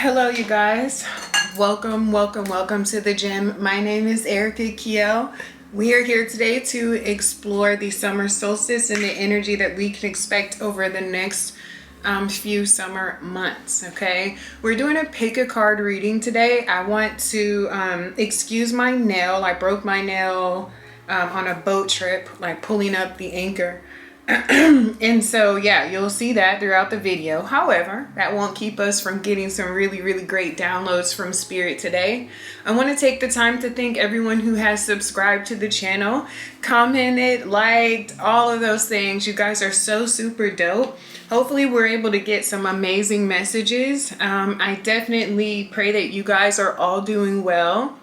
Hello, you guys. Welcome to the gym. My name is Erica Keyel. We are here today to explore the summer solstice and the energy that we can expect over the next few summer months. Okay, we're doing a pick a card reading today. I want to excuse my nail. I broke my nail on a boat trip, like pulling up the anchor. And so yeah, you'll see that throughout the video. However, that won't keep us from getting some really great downloads from Spirit today. I want to take the time to thank everyone who has subscribed to the channel, commented, liked, all of those things. You guys are so super dope. Hopefully we're able to get some amazing messages. I definitely pray that you guys are all doing well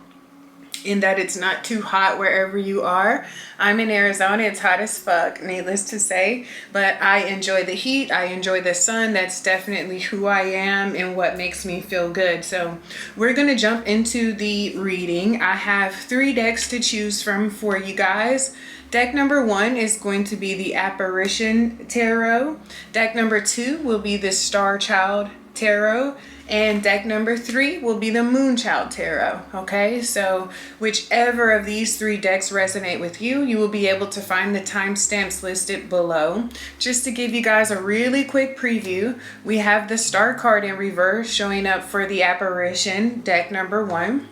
and that it's not too hot wherever you are. I'm in Arizona. It's hot as fuck, needless to say, but I enjoy the heat. I enjoy the sun. That's definitely who I am and what makes me feel good. So we're going to jump into the reading. I have 3 decks to choose from for you guys. Deck number 1 is going to be the Apparition Tarot. Deck number 2 will be the Star Child Tarot. And deck number 3 will be the Moonchild Tarot. Okay, so whichever of these 3 decks resonate with you, you will be able to find the timestamps listed below. Just to give you guys a really quick preview, we have the Star card in reverse showing up for the Apparition, deck number 1.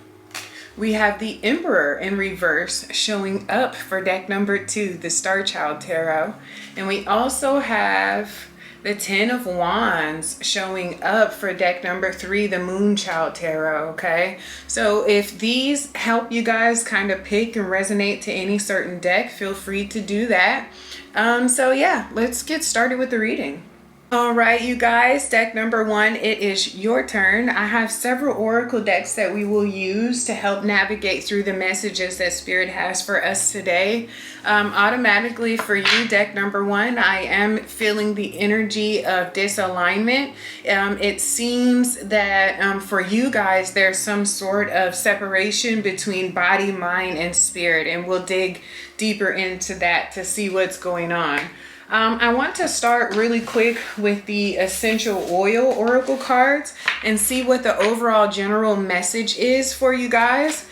We have the Emperor in reverse showing up for deck number 2, the Star Child Tarot. And we also have the 10 of Wands showing up for deck number 3, the Moonchild Tarot. Okay, so if these help you guys kind of pick and resonate to any certain deck, feel free to do that. So yeah, let's get started with the reading. All right, you guys, deck number 1, it is your turn. I have several oracle decks that we will use to help navigate through the messages that Spirit has for us today. Automatically for you, deck number 1, I am feeling the energy of disalignment. It seems that for you guys, there's some sort of separation between body, mind, and spirit, and we'll dig deeper into that to see what's going on. I want to start really quick with the essential oil oracle cards and see what the overall general message is for you guys.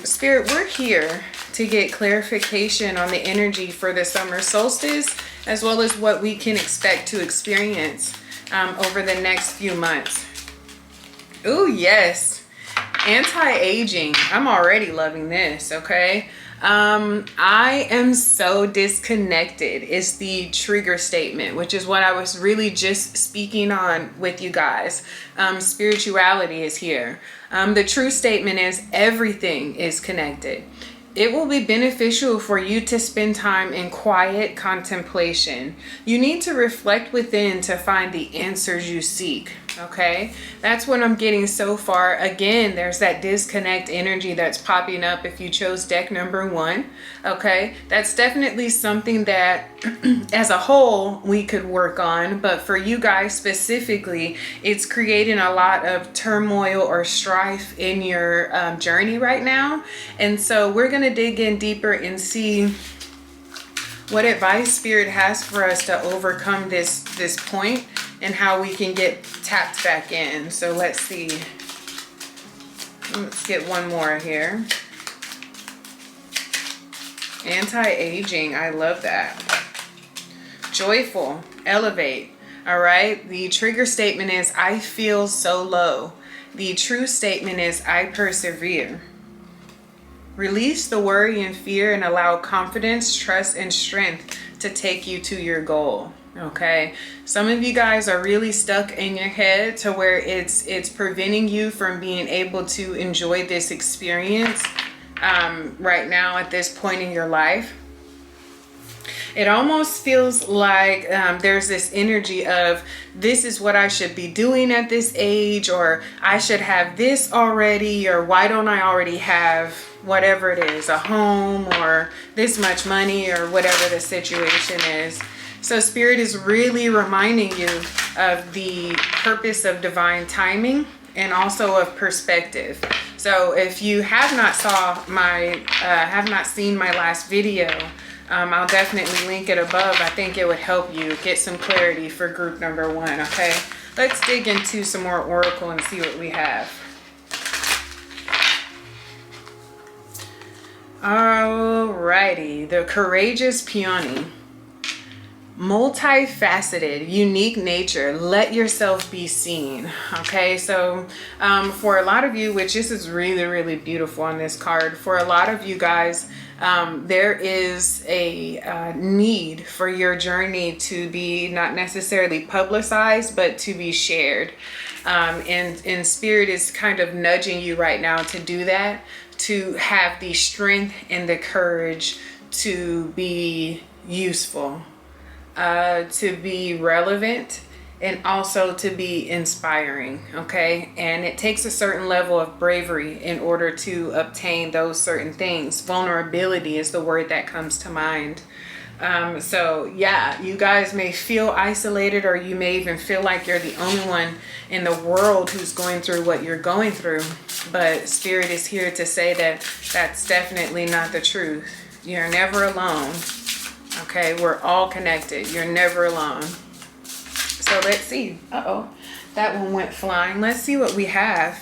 Spirit, we're here to get clarification on the energy for the summer solstice, as well as what we can expect to experience over the next few months. Oh yes, anti-aging. I'm already loving this. Okay. I am so disconnected is the trigger statement, which is what I was really just speaking on with you guys. Spirituality is here. The true statement is everything is connected. It will be beneficial for you to spend time in quiet contemplation. You need to reflect within to find the answers you seek. Okay, that's what I'm getting so far. Again, there's that disconnect energy that's popping up if you chose deck number 1. Okay, that's definitely something that as a whole we could work on, but for you guys specifically, it's creating a lot of turmoil or strife in your journey right now. And so we're going to dig in deeper and see what advice Spirit has for us to overcome this point and how we can get tapped back in. So let's see. Let's get one more here. Anti-aging. I love that. Joyful. Elevate. All right. The trigger statement is I feel so low. The true statement is I persevere. Release the worry and fear and allow confidence, trust, and strength to take you to your goal. Okay, some of you guys are really stuck in your head to where it's preventing you from being able to enjoy this experience right now at this point in your life. It almost feels like there's this energy of this is what I should be doing at this age, or I should have this already, or why don't I already have whatever it is, a home or this much money or whatever the situation is. So Spirit is really reminding you of the purpose of divine timing and also of perspective. So if you have not seen my last video, I'll definitely link it above. I think it would help you get some clarity for group number 1. Okay, Let's dig into some more oracle and see what we have. Alrighty, the courageous peony. Multifaceted, unique nature. Let yourself be seen. Okay, so for a lot of you, which this is really, really beautiful on this card, for a lot of you guys, there is a need for your journey to be not necessarily publicized, but to be shared. And Spirit is kind of nudging you right now to do that, to have the strength and the courage to be useful, to be relevant, and also to be inspiring. Okay, and it takes a certain level of bravery in order to obtain those certain things. Vulnerability is the word that comes to mind. So yeah, you guys may feel isolated, or you may even feel like you're the only one in the world who's going through what you're going through. But Spirit is here to say that that's definitely not the truth. You're never alone. Okay, we're all connected. You're never alone. So let's see. Uh-oh, that one went flying. Let's see what we have.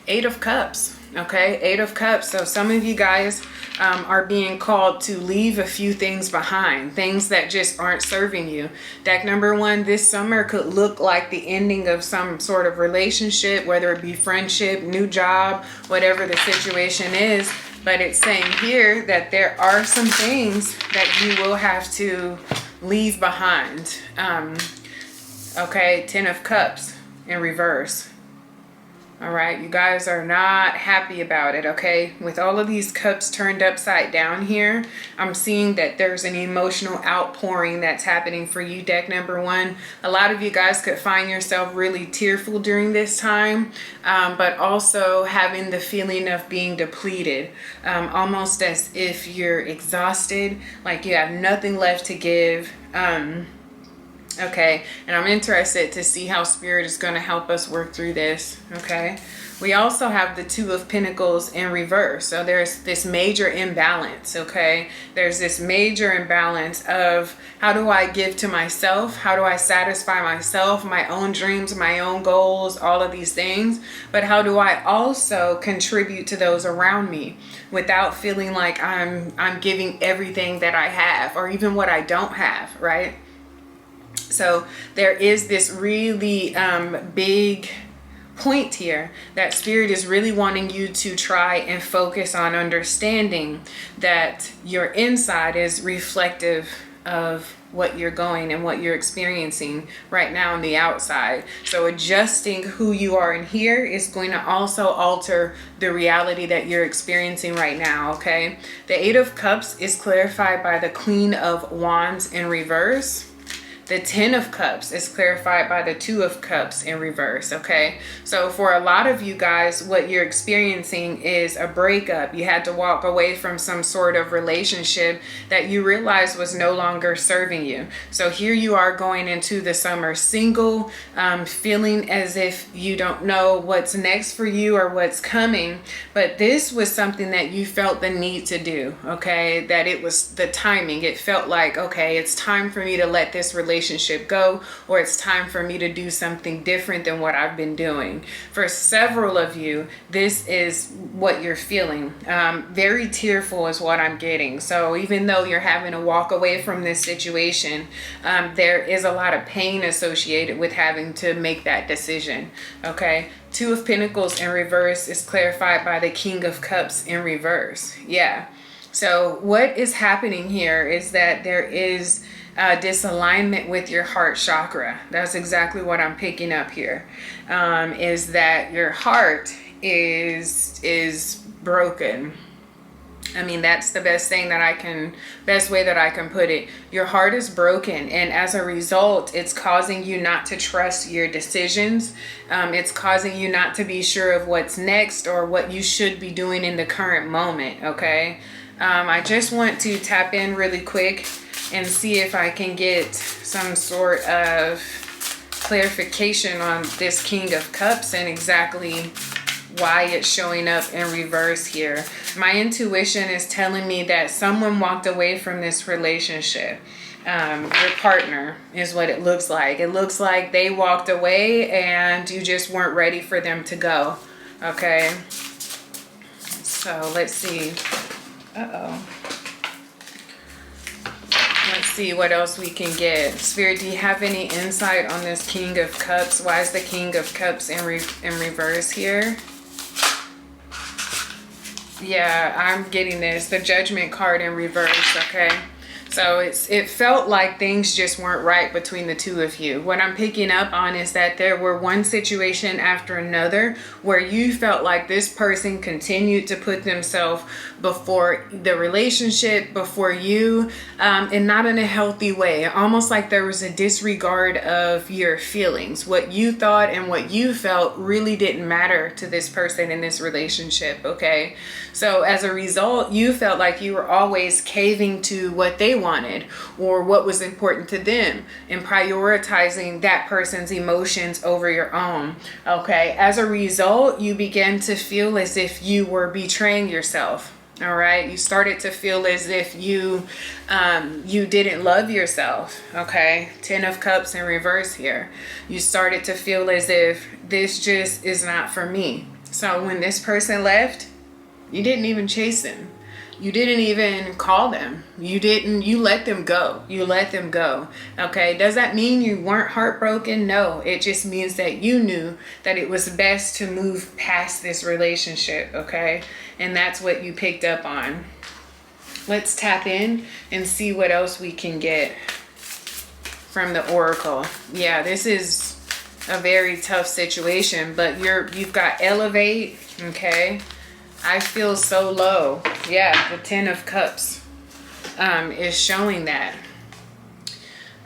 8 of Cups. Okay, 8 of Cups. So some of you guys are being called to leave a few things behind, things that just aren't serving you. Deck number 1, this summer could look like the ending of some sort of relationship, whether it be friendship, new job, whatever the situation is. But it's saying here that there are some things that you will have to leave behind. Okay, 10 of Cups in reverse. All right, you guys are not happy about it, okay? With all of these cups turned upside down here, I'm seeing that there's an emotional outpouring that's happening for you, deck number 1. A lot of you guys could find yourself really tearful during this time, but also having the feeling of being depleted, almost as if you're exhausted, like you have nothing left to give. Okay, and I'm interested to see how Spirit is going to help us work through this. Okay, we also have the 2 of Pentacles in reverse. So there's this major imbalance. Okay, there's this major imbalance of how do I give to myself? How do I satisfy myself, my own dreams, my own goals, all of these things? But how do I also contribute to those around me without feeling like I'm giving everything that I have, or even what I don't have, right? So there is this really big point here that Spirit is really wanting you to try and focus on understanding that your inside is reflective of what you're going and what you're experiencing right now on the outside. So adjusting who you are in here is going to also alter the reality that you're experiencing right now. Okay, the 8 of Cups is clarified by the Queen of Wands in reverse. The 10 of Cups is clarified by the 2 of Cups in reverse. Okay, so for a lot of you guys, what you're experiencing is a breakup. You had to walk away from some sort of relationship that you realized was no longer serving you. So here you are going into the summer single, feeling as if you don't know what's next for you or what's coming. But this was something that you felt the need to do. Okay, that it was the timing. It felt like, okay, it's time for me to let this relationship go, or it's time for me to do something different than what I've been doing. For several of you, this is what you're feeling. Very tearful is what I'm getting. So even though you're having to walk away from this situation, there is a lot of pain associated with having to make that decision. Okay, 2 of Pentacles in reverse is clarified by the King of Cups in reverse. Yeah, so what is happening here is that there is disalignment with your heart chakra. That's exactly what I'm picking up here. Is that your heart is broken. I mean, that's the best way that I can put it. Your heart is broken, and as a result, it's causing you not to trust your decisions. It's causing you not to be sure of what's next or what you should be doing in the current moment. Okay, I just want to tap in really quick and see if I can get some sort of clarification on this King of Cups and exactly why it's showing up in reverse here. My intuition is telling me that someone walked away from this relationship. your partner is what it looks like. It looks like they walked away and you just weren't ready for them to go. Okay. So let's see. Let's see what else we can get. Spirit, do you have any insight on this King of Cups? Why is the King of Cups in reverse here? Yeah, I'm getting this. The Judgment card in reverse, okay? So it felt like things just weren't right between the two of you. What I'm picking up on is that there were one situation after another where you felt like this person continued to put themselves before the relationship, before you, and not in a healthy way. Almost like there was a disregard of your feelings. What you thought and what you felt really didn't matter to this person in this relationship, okay? So as a result, you felt like you were always caving to what they wanted or what was important to them and prioritizing that person's emotions over your own. Okay. As a result, you began to feel as if you were betraying yourself. All right. You started to feel as if you didn't love yourself. Okay. 10 of Cups in reverse here. You started to feel as if this just is not for me. So when this person left, you didn't even chase them. You didn't even call them. You let them go. You let them go. Okay. Does that mean you weren't heartbroken? No. It just means that you knew that it was best to move past this relationship. Okay. And that's what you picked up on. Let's tap in and see what else we can get from the Oracle. Yeah, this is a very tough situation, but you've got elevate. Okay. I feel so low. Yeah, the 10 of Cups is showing that.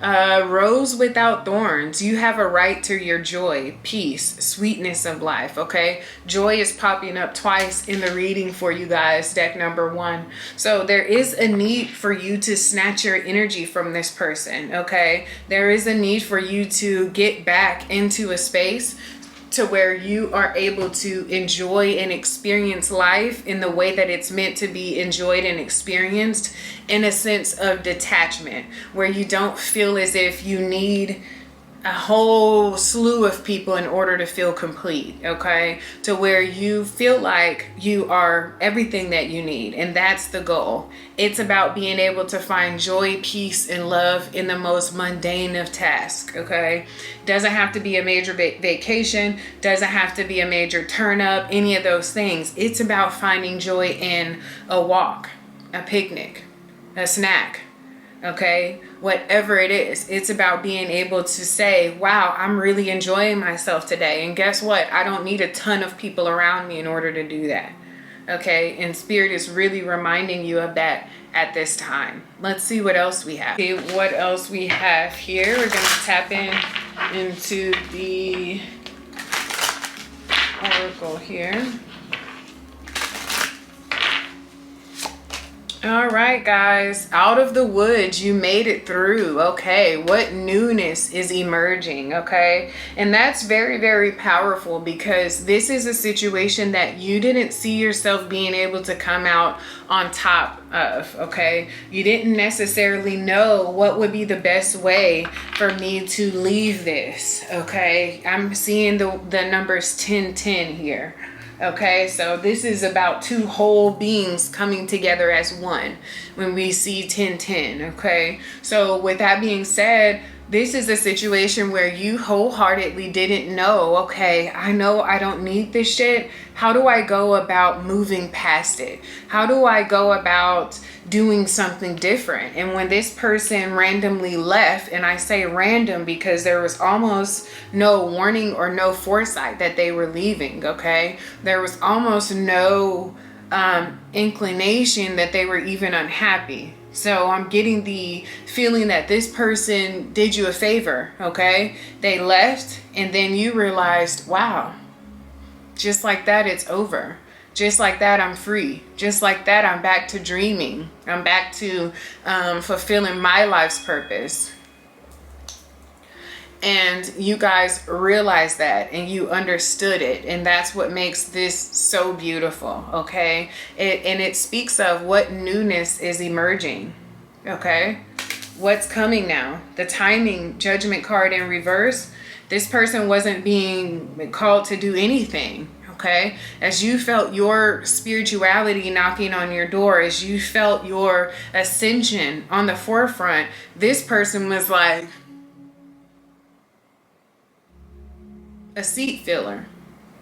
Rose without thorns. You have a right to your joy, peace, sweetness of life, okay? Joy is popping up twice in the reading for you guys, deck number 1. So there is a need for you to snatch your energy from this person, okay? There is a need for you to get back into a space to where you are able to enjoy and experience life in the way that it's meant to be enjoyed and experienced, in a sense of detachment, where you don't feel as if you need a whole slew of people in order to feel complete, okay? To where you feel like you are everything that you need, and that's the goal. It's about being able to find joy, peace, and love in the most mundane of tasks, okay? Doesn't have to be a major vacation, doesn't have to be a major turn up, any of those things. It's about finding joy in a walk, a picnic, a snack, okay? Whatever it is, it's about being able to say, wow, I'm really enjoying myself today. And guess what? I don't need a ton of people around me in order to do that. Okay. And Spirit is really reminding you of that at this time. Let's see what else we have. See what else we have here. We're going to tap into the Oracle here. All right, guys, out of the woods, you made it through. Okay, what newness is emerging? Okay, and that's very, very powerful, because this is a situation that you didn't see yourself being able to come out on top of. Okay, you didn't necessarily know what would be the best way for me to leave this. Okay, I'm seeing the numbers 1010 here. Okay, so this is about two whole beings coming together as one when we see 1010. Okay, so with that being said, this is a situation where you wholeheartedly didn't know, okay, I know I don't need this shit. How do I go about moving past it? How do I go about doing something different? And when this person randomly left, and I say random because there was almost no warning or no foresight that they were leaving, okay? There was almost no inclination that they were even unhappy. So I'm getting the feeling that this person did you a favor, okay? They left, and then you realized, wow, just like that, it's over. Just like that, I'm free. Just like that, I'm back to dreaming. I'm back to fulfilling my life's purpose. And you guys realized that, and you understood it, and that's what makes this so beautiful, okay? And it speaks of what newness is emerging, okay? What's coming now? The timing, Judgment card in reverse. This person wasn't being called to do anything. Okay, as you felt your spirituality knocking on your door, as you felt your ascension on the forefront, this person was like a seat filler.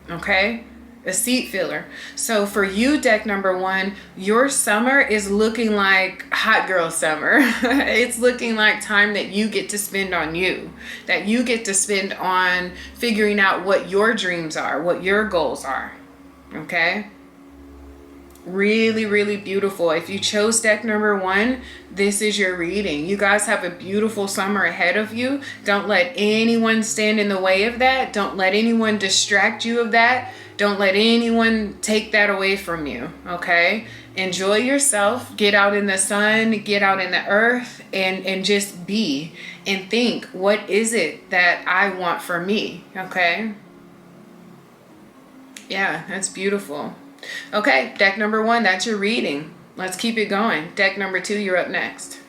Okay, a seat filler. So for you, deck number one, your summer is looking like hot girl summer. It's looking like time that you get to spend on you, that you get to spend on figuring out what your dreams are, what your goals are. Okay, really, really beautiful. If you chose deck number one, this is your reading. You guys have a beautiful summer ahead of you. Don't let anyone stand in the way of that. Don't let anyone distract you of that. Don't let anyone take that away from you. Okay, enjoy yourself. Get out in the sun, get out in the earth, and just be and think, what is it that I want for me? Okay, yeah, that's beautiful. Okay, deck number one, that's your reading. Let's keep it going. Deck number two, you're up next.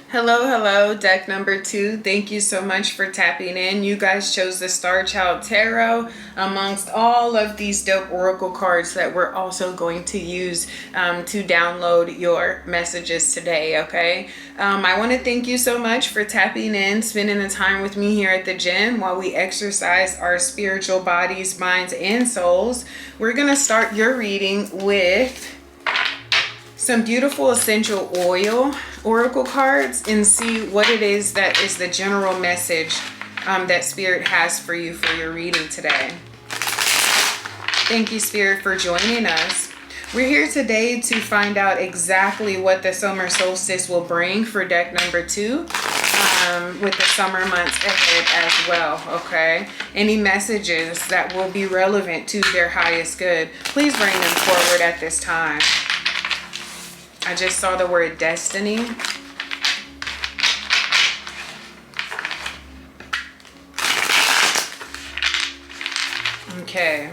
Hello, hello, deck number two. Thank you so much for tapping in. You guys chose the Star Child Tarot amongst all of these dope oracle cards that we're also going to use to download your messages today, okay? I want to thank you so much for tapping in, spending the time with me here at the gym while we exercise our spiritual bodies, minds, and souls. We're going to start your reading with some beautiful essential oil oracle cards and see what it is that is the general message that Spirit has for you for your reading today. Thank you, Spirit, for joining us. We're here today to find out exactly what the summer solstice will bring for deck number two, with the summer months ahead as well, okay? Any messages that will be relevant to their highest good, please bring them forward at this time. I just saw the word destiny. Okay.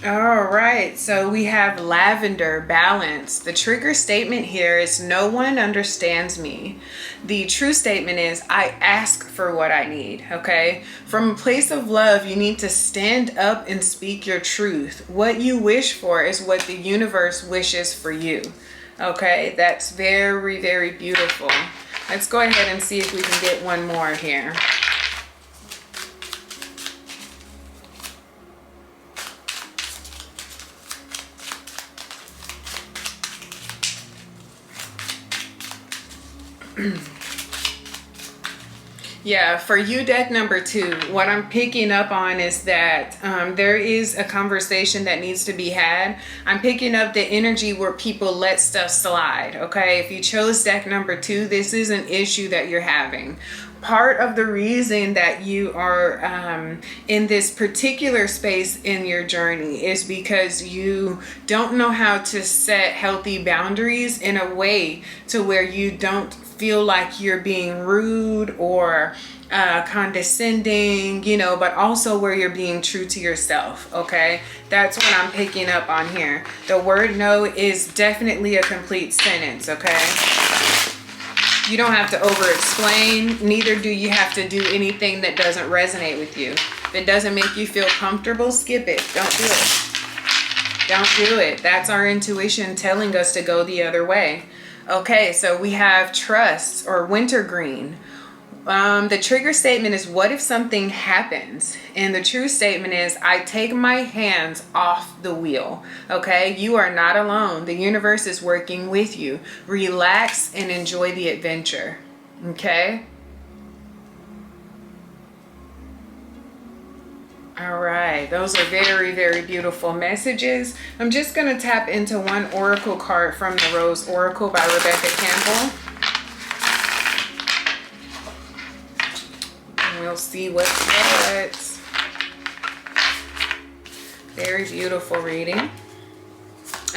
All right, so we have lavender, balance. The trigger statement here is no one understands me. The true statement is I ask for what I need, okay? From a place of love, you need to stand up and speak your truth. What you wish for is what the universe wishes for you, okay? That's very, very beautiful. Let's go ahead and see if we can get one more here. Yeah, for you, deck number two, what I'm picking up on is that there is a conversation that needs to be had. I'm picking up the energy where people let stuff slide, okay? If you chose deck number two, this is an issue that you're having. Part of the reason that you are in this particular space in your journey is because you don't know how to set healthy boundaries in a way to where you don't feel like you're being rude or condescending, you know, but also where you're being true to yourself, okay? That's what I'm picking up on here. The word no is definitely a complete sentence, okay? You don't have to over-explain, neither do you have to do anything that doesn't resonate with you. If it doesn't make you feel comfortable, skip it. Don't do it. Don't do it. That's our intuition telling us to go the other way. Okay, so we have trust or wintergreen. The trigger statement is what if something happens? And the true statement is I take my hands off the wheel. Okay, you are not alone. The universe is working with you. Relax and enjoy the adventure. Okay. All right, those are very, very beautiful messages. I'm just going to tap into one oracle card from the Rose Oracle by Rebecca Campbell. And we'll see what's what. Very beautiful reading.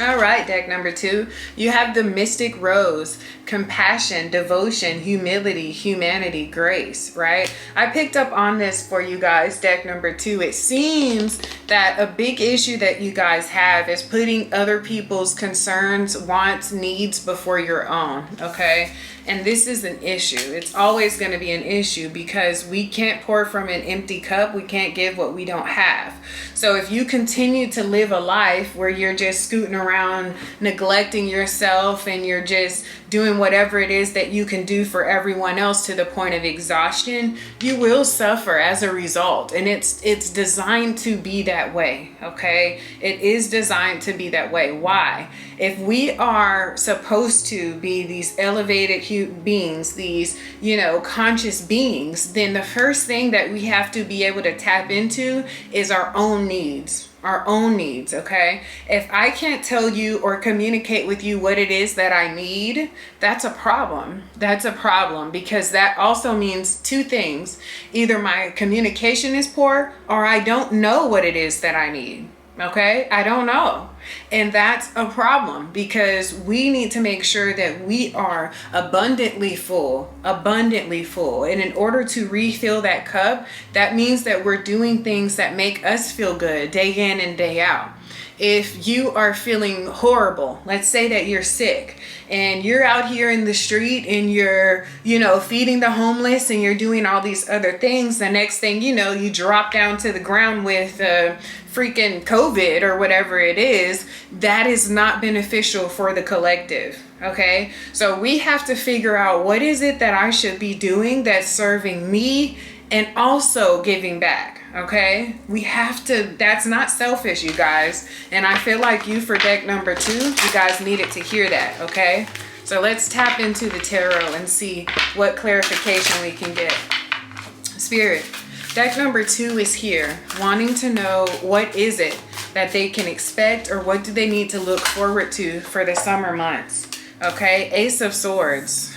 All right, deck number 2, you have the Mystic Rose, compassion, devotion, humility, humanity, grace, right? I picked up on this for you guys, deck number 2. It seems that a big issue that you guys have is putting other people's concerns, wants, needs before your own, okay? And this is an issue. It's always going to be an issue because we can't pour from an empty cup. We can't give what we don't have. So if you continue to live a life where you're just scooting around, neglecting yourself, and you're just doing whatever it is that you can do for everyone else to the point of exhaustion, you will suffer as a result. And it's designed to be that way, okay? It is designed to be that way. Why? If we are supposed to be these elevated beings, these, conscious beings, then the first thing that we have to be able to tap into is our own needs. Our own needs, okay? If I can't tell you or communicate with you what it is that I need, that's a problem. That's a problem, because that also means two things. Either my communication is poor, or I don't know what it is that I need. Okay, I don't know. And that's a problem, because we need to make sure that we are abundantly full. And in order to refill that cup, that means that we're doing things that make us feel good day in and day out. If you are feeling horrible, let's say that you're sick and you're out here in the street and you're, feeding the homeless and you're doing all these other things, the next thing you know, you drop down to the ground with freaking COVID or whatever it is. That is not beneficial for the collective. Okay, so we have to figure out what is it that I should be doing that's serving me and also giving back. Okay, we have to, that's not selfish, you guys. And I feel like for deck number 2, you guys needed to hear that. Okay, so let's tap into the tarot and see what clarification we can get. Spirit, deck number 2 is here, wanting to know what is it that they can expect, or what do they need to look forward to for the summer months. Okay, Ace of Swords.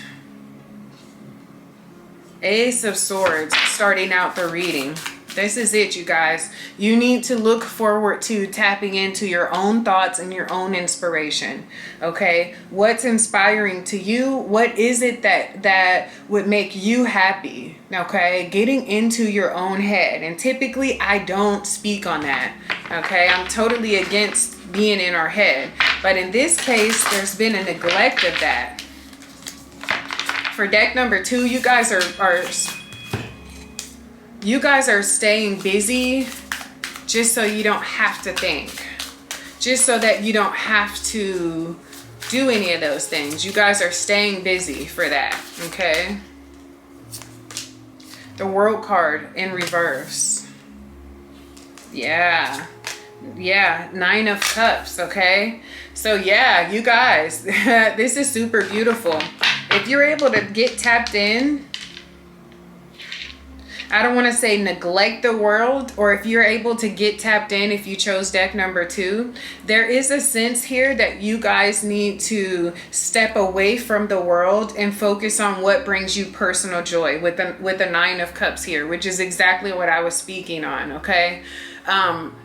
Ace of Swords starting out the reading. This is it, you guys. You need to look forward to tapping into your own thoughts and your own inspiration. Okay, what's inspiring to you? What is it that would make you happy? Okay, getting into your own head. And typically I don't speak on that. Okay, I'm totally against being in our head, but in this case there's been a neglect of that. For deck number 2, you guys are staying busy just so you don't have to think, just so that you don't have to do any of those things. You guys are staying busy for that. Okay, the World card in reverse. Yeah, 9 of Cups. Okay, so yeah, you guys, this is super beautiful. If you're able to get tapped in, I don't want to say neglect the world, or if you're able to get tapped in, if you chose deck number 2, there is a sense here that you guys need to step away from the world and focus on what brings you personal joy with the 9 of Cups here, which is exactly what I was speaking on. Okay,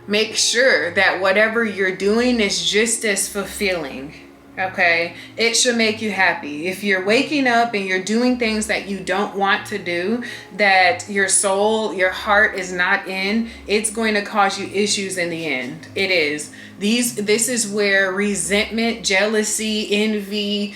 make sure that whatever you're doing is just as fulfilling. Okay, it should make you happy. If you're waking up and you're doing things that you don't want to do, that your soul, your heart is not in, it's going to cause you issues in the end. It is. This is where resentment, jealousy, envy,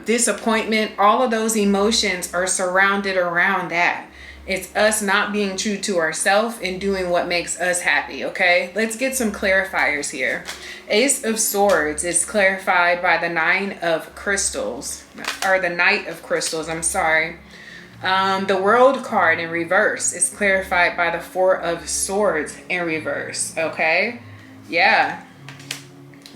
disappointment, all of those emotions are surrounded around that. It's us not being true to ourselves and doing what makes us happy. Okay, let's get some clarifiers here. Ace of Swords is clarified by the 9 of Crystals, or the Knight of Crystals, I'm sorry. The World card in reverse is clarified by the 4 of Swords in reverse. Okay, yeah,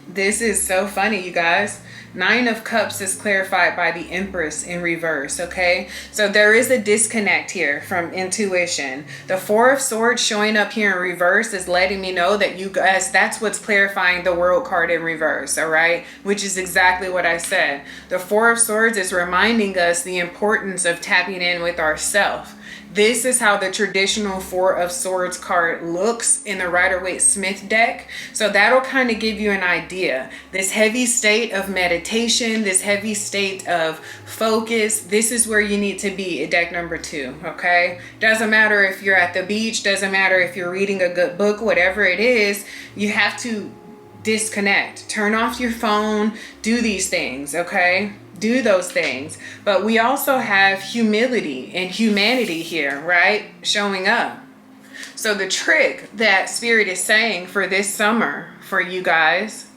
this is so funny, you guys. 9 of Cups is clarified by the Empress in reverse. Okay, so there is a disconnect here from intuition. The 4 of Swords showing up here in reverse is letting me know that you guys, that's what's clarifying the World card in reverse. All right, which is exactly what I said. The 4 of Swords is reminding us the importance of tapping in with ourselves. This is how the traditional Four of Swords card looks in the Rider-Waite-Smith deck. So that'll kind of give you an idea. This heavy state of meditation, this heavy state of focus, this is where you need to be at deck number 2, okay? Doesn't matter if you're at the beach, doesn't matter if you're reading a good book, whatever it is, you have to disconnect, turn off your phone, do these things, okay? Do those things. But we also have humility and humanity here, right? Showing up. So the trick that Spirit is saying for this summer for you guys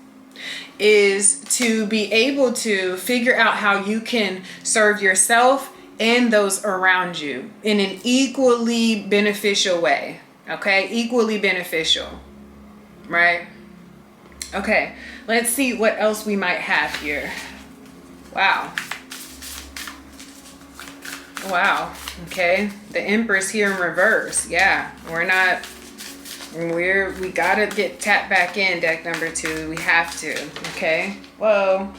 is to be able to figure out how you can serve yourself and those around you in an equally beneficial way, okay? Equally beneficial, right? Okay, let's see what else we might have here. Wow. Wow. Okay. The Empress here in reverse. Yeah. We gotta get tapped back in deck number 2. We have to. Okay. Whoa.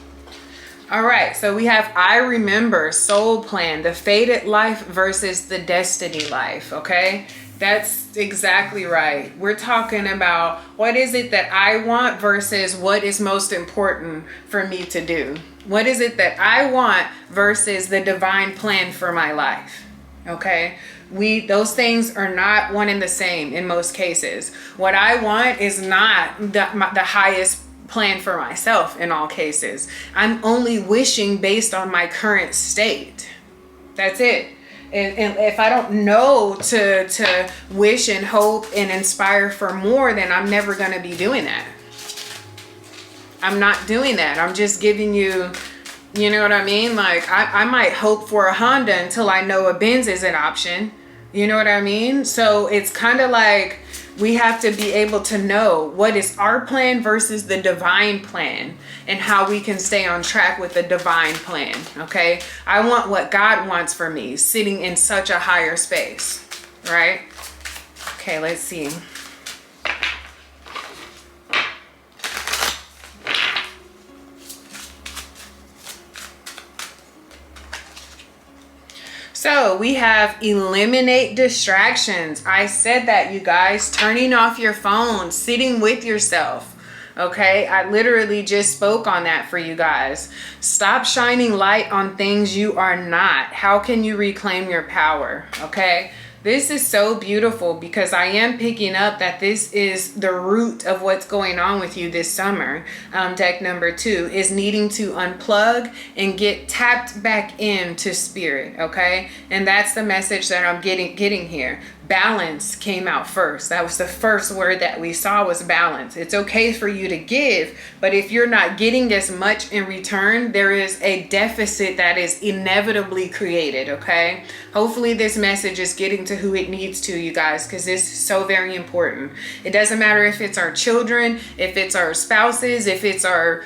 All right. So we have I Remember, Soul Plan, the fated life versus the destiny life. Okay. That's exactly right. We're talking about what is it that I want versus what is most important for me to do. What is it that I want versus the divine plan for my life? Okay. Those things are not one and the same in most cases. What I want is not the highest plan for myself in all cases. I'm only wishing based on my current state. That's it. And if I don't know to wish and hope and inspire for more, then I'm never going to be doing that. I'm not doing that. I'm just giving you, you know what I mean? Like I might hope for a Honda until I know a Benz is an option. You know what I mean? So it's kind of like we have to be able to know what is our plan versus the divine plan and how we can stay on track with the divine plan. Okay. I want what God wants for me, sitting in such a higher space, right? Okay. Let's see. So we have eliminate distractions. I said that, you guys. Turning off your phone, sitting with yourself. Okay, I literally just spoke on that for you guys. Stop shining light on things you are not. How can you reclaim your power? Okay, this is so beautiful because I am picking up that this is the root of what's going on with you this summer. Deck number 2 is needing to unplug and get tapped back into spirit. Okay, and that's the message that I'm getting here. Balance came out first. That was the first word that we saw, was balance. It's okay for you to give, but if you're not getting as much in return, there is a deficit that is inevitably created. Okay, hopefully this message is getting to who it needs to, you guys, because this is so very important. It doesn't matter if it's our children, if it's our spouses, if it's our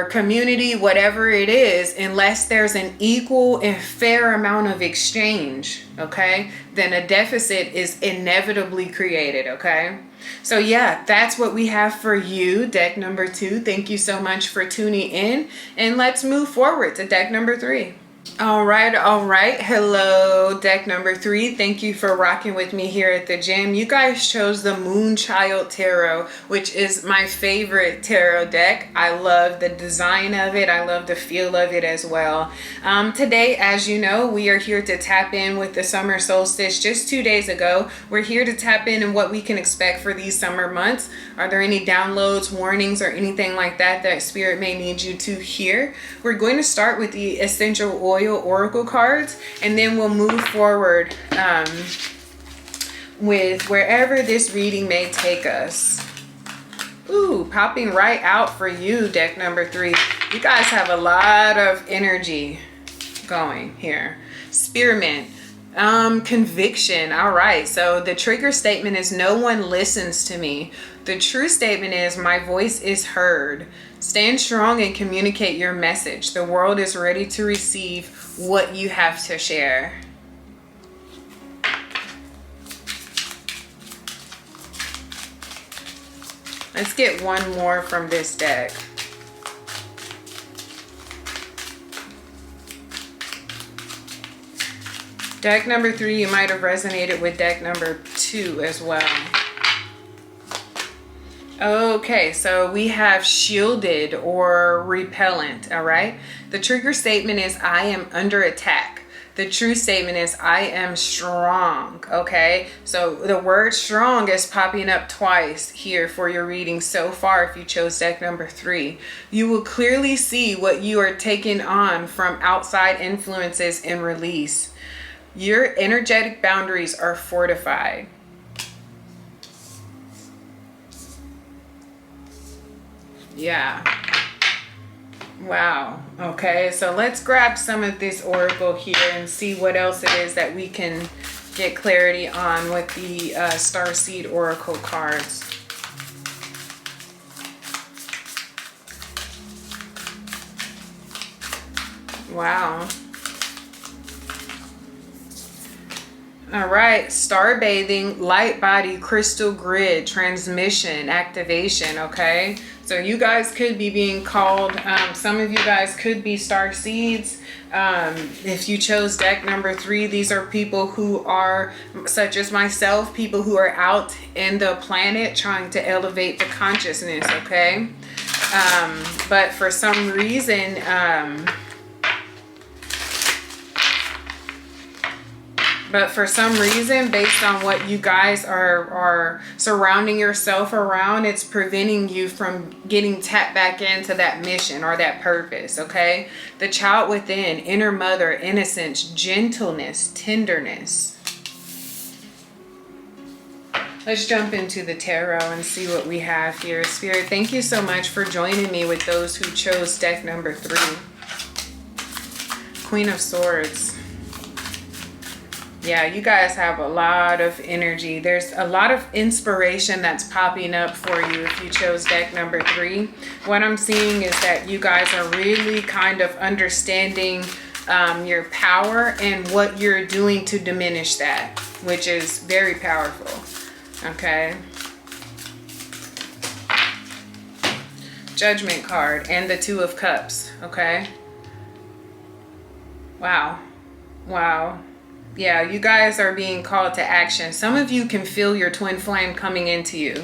community, whatever it is, unless there's an equal and fair amount of exchange, okay, then a deficit is inevitably created. Okay, so yeah, that's what we have for you, deck number 2. Thank you so much for tuning in, and let's move forward to deck number 3. All right. Hello, deck number 3. Thank you for rocking with me here at the gym. You guys chose the Moonchild Tarot, which is my favorite tarot deck. I love the design of it. I love the feel of it as well. Today, as you know, we are here to tap in with the summer solstice just 2 days ago. We're here to tap in and what we can expect for these summer months. Are there any downloads, warnings, or anything like that that Spirit may need you to hear? We're going to start with the essential oil oracle cards, and then we'll move forward with wherever this reading may take us. Ooh, popping right out for you, deck number 3. You guys have a lot of energy going here. Spearmint, conviction. All right, so the trigger statement is no one listens to me. The true statement is my voice is heard. Stand strong and communicate your message. The world is ready to receive what you have to share. Let's get one more from this deck. Deck number 3, you might have resonated with deck number 2 as well. Okay, so we have shielded or repellent, all right? The trigger statement is I am under attack. The true statement is I am strong, okay? So the word strong is popping up twice here for your reading so far if you chose deck number 3. You will clearly see what you are taking on from outside influences and release. Your energetic boundaries are fortified. Yeah. Wow. Okay, so let's grab some of this oracle here and see what else it is that we can get clarity on with the Starseed oracle cards. Wow. All right, star bathing, light body, crystal grid, transmission, activation, okay? So you guys could be being called, some of you guys could be star seeds. If you chose deck number 3, these are people who are, such as myself, people who are out in the planet trying to elevate the consciousness, okay? But for some reason, based on what you guys are surrounding yourself around, it's preventing you from getting tapped back into that mission or that purpose, okay? The child within, inner mother, innocence, gentleness, tenderness. Let's jump into the tarot and see what we have here. Spirit, thank you so much for joining me with those who chose deck number 3. Queen of Swords. Yeah, you guys have a lot of energy. There's a lot of inspiration that's popping up for you if you chose deck number 3. What I'm seeing is that you guys are really kind of understanding your power and what you're doing to diminish that, which is very powerful. Okay. Judgment card and the 2 of Cups. Okay. Wow. Wow. Yeah, you guys are being called to action. Some of you can feel your twin flame coming into you.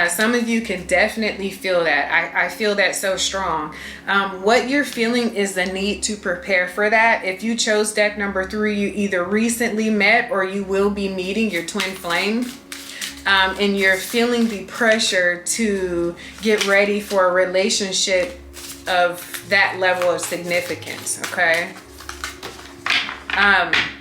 Some of you can definitely feel that. I feel that so strong. What you're feeling is the need to prepare for that. If you chose deck number 3, you either recently met or you will be meeting your twin flame. And you're feeling the pressure to get ready for a relationship of that level of significance, okay?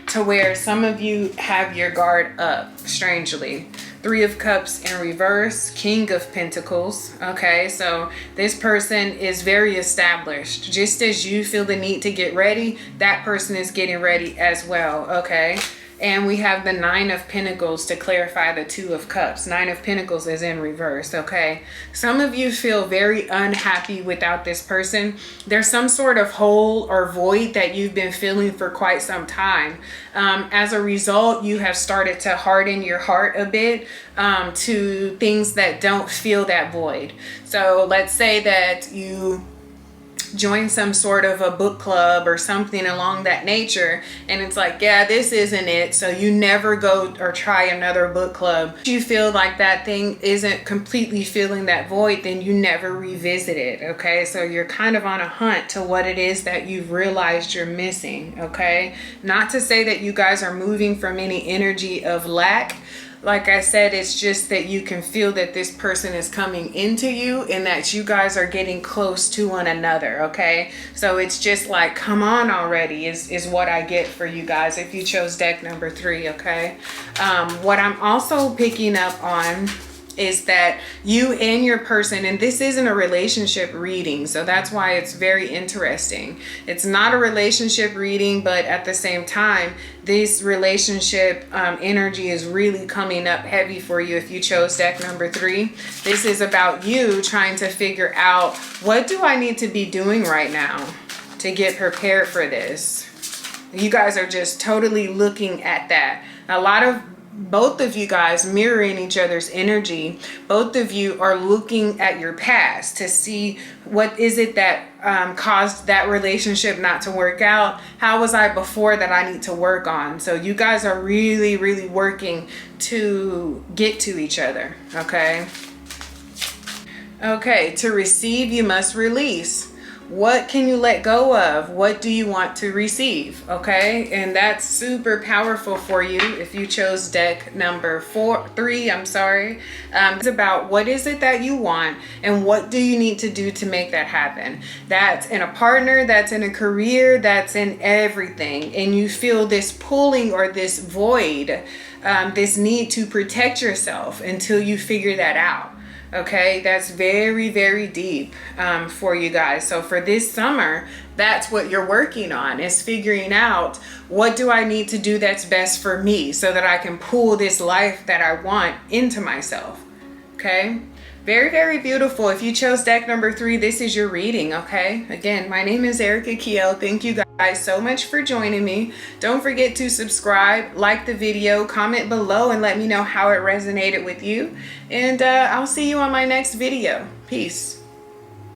To where some of you have your guard up, strangely. 3 of Cups in reverse, King of Pentacles. Okay, so this person is very established. Just as you feel the need to get ready, that person is getting ready as well, okay? And we have the 9 of Pentacles to clarify the 2 of Cups. 9 of Pentacles is in reverse, okay? Some of you feel very unhappy without this person. There's some sort of hole or void that you've been feeling for quite some time. As a result, you have started to harden your heart a bit to things that don't fill that void. So let's say that you join some sort of a book club or something along that nature, and it's like, yeah, this isn't it, so you never go or try another book club. If you feel like that thing isn't completely filling that void, then you never revisit it, okay? So you're kind of on a hunt to what it is that you've realized you're missing, okay? Not to say that you guys are moving from any energy of lack. Like I said, it's just that you can feel that this person is coming into you and that you guys are getting close to one another, okay? So it's just like, come on already is what I get for you guys if you chose deck number 3, okay? What I'm also picking up on is that you and your person, and this isn't a relationship reading, so that's why it's very interesting. It's not a relationship reading, but at the same time, this relationship energy is really coming up heavy for you if you chose deck number 3. This is about you trying to figure out, what do I need to be doing right now to get prepared for this? You guys are just totally looking at that. A lot of both of you guys mirroring each other's energy. Both of you are looking at your past to see what is it that caused that relationship not to work out. How was I before that I need to work on? So you guys are really, really working to get to each other. Okay. Okay. To receive, you must release. What can you let go of? What do you want to receive? Okay. And that's super powerful for you if you chose deck number 3. It's about what is it that you want and what do you need to do to make that happen. That's in a partner, that's in a career, that's in everything. And you feel this pulling or this void, this need to protect yourself until you figure that out. Okay, that's very, very deep for you guys. So for this summer, that's what you're working on, is figuring out what do I need to do that's best for me so that I can pull this life that I want into myself. Okay, very, very beautiful. If you chose deck number 3, this is your reading. Okay, again, my name is Erica Keyel. Thank you guys so much for joining me. Don't forget to subscribe, like the video, comment below, and let me know how it resonated with you. And I'll see you on my next video. Peace.